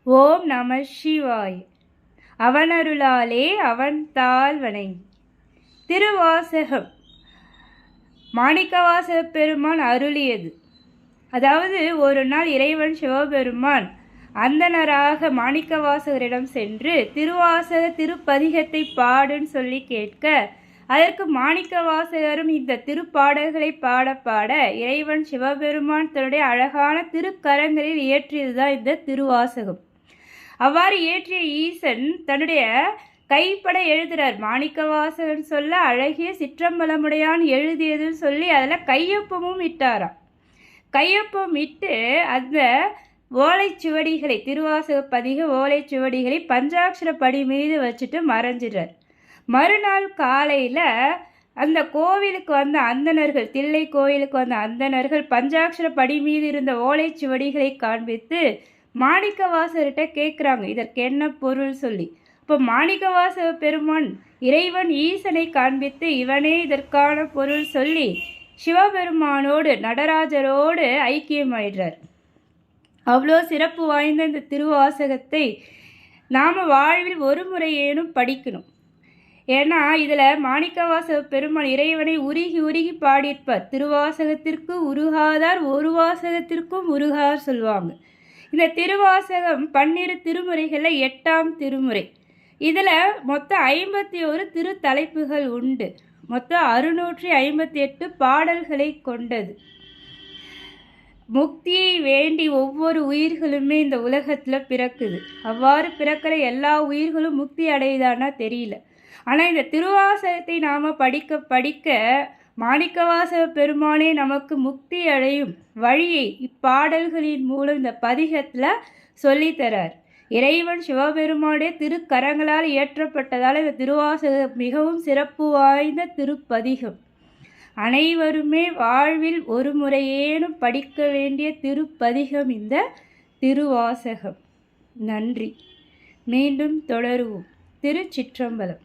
ஓம் நம சிவாய். அவனருளாலே அவன் தாள் வணங்கி. திருவாசகம் மாணிக்கவாசக பெருமான் அருளியது. அதாவது ஒரு நாள் இறைவன் சிவபெருமான் அந்தணராக மாணிக்கவாசகரிடம் சென்று திருவாசக திருப்பதிகத்தை பாடுன்னு சொல்லி கேட்க, அதற்கு மாணிக்கவாசகரும் இந்த திருப்பாடல்களை பாட பாட இறைவன் சிவபெருமான் தன்னுடைய அழகான திருக்கரங்களில் இயற்றியதுதான் இந்த திருவாசகம். அவ்வாறு இயற்றிய ஈசன் தன்னுடைய கைப்பட எழுதுறார். மாணிக்கவாசகன் சொல்ல அழகிய சிற்றம்பலமுடையான் எழுதியதுன்னு சொல்லி அதில் கையொப்பமும் இட்டாராம். கையொப்பம் இட்டு அந்த ஓலைச்சுவடிகளை, திருவாசக பதிக ஓலைச்சுவடிகளை பஞ்சாட்சர படி மீது வச்சுட்டு மறைஞ்சிடுறார். மறுநாள் காலையில் அந்த கோவிலுக்கு வந்த அந்தணர்கள், தில்லை கோயிலுக்கு வந்த அந்தணர்கள் பஞ்சாட்சர படி மீது இருந்த ஓலைச்சுவடிகளை காண்பித்து மாணிக்கவாசகர்கிட்ட கேட்குறாங்க, இதற்கு என்ன பொருள் சொல்லி. இப்போ மாணிக்கவாசக பெருமான் இறைவன் ஈசனை காண்பித்து இவனே இதற்கான பொருள் சொல்லி சிவபெருமானோடு நடராஜரோடு ஐக்கியமாயிடுறார். அவ்வளோ சிறப்பு வாய்ந்த இந்த திருவாசகத்தை நாம் வாழ்வில் ஒரு முறையேனும் படிக்கணும். ஏன்னா இதில் மாணிக்கவாசக பெருமான் இறைவனை உருகி உருகி பாடியிருப்பார். திருவாசகத்திற்கு உருகாதார் ஒரு வாசகத்திற்கும் உருகார் சொல்லுவாங்க. இந்த திருவாசகம் 12 திருமுறைகளில் 8ஆம் திருமுறை. இதில் மொத்தம் 51 திருத்தலைப்புகள் உண்டு. மொத்தம் 658 பாடல்களை கொண்டது. முக்தியை வேண்டி ஒவ்வொரு உயிர்களுமே இந்த உலகத்தில் பிறக்குது. அவ்வாறு பிறக்கிற எல்லா உயிர்களும் முக்தி அடையுதானா தெரியல. ஆனால் இந்த திருவாசகத்தை நாம் படிக்க படிக்க மாணிக்கவாசக பெருமானே நமக்கு முக்தி அடையும் வழியை இப்பாடல்களின் மூலம் இந்த பதிகத்தில் சொல்லித்தரார். இறைவன் சிவபெருமானுடைய திருக்கரங்களால் இயற்றப்பட்டதால் இந்த திருவாசகம் மிகவும் சிறப்பு வாய்ந்த திருப்பதிகம். அனைவருமே வாழ்வில் ஒரு முறையேனும் படிக்க வேண்டிய திருப்பதிகம் இந்த திருவாசகம். நன்றி. மீண்டும் தொடருவோம். திருச்சிற்றம்பலம்.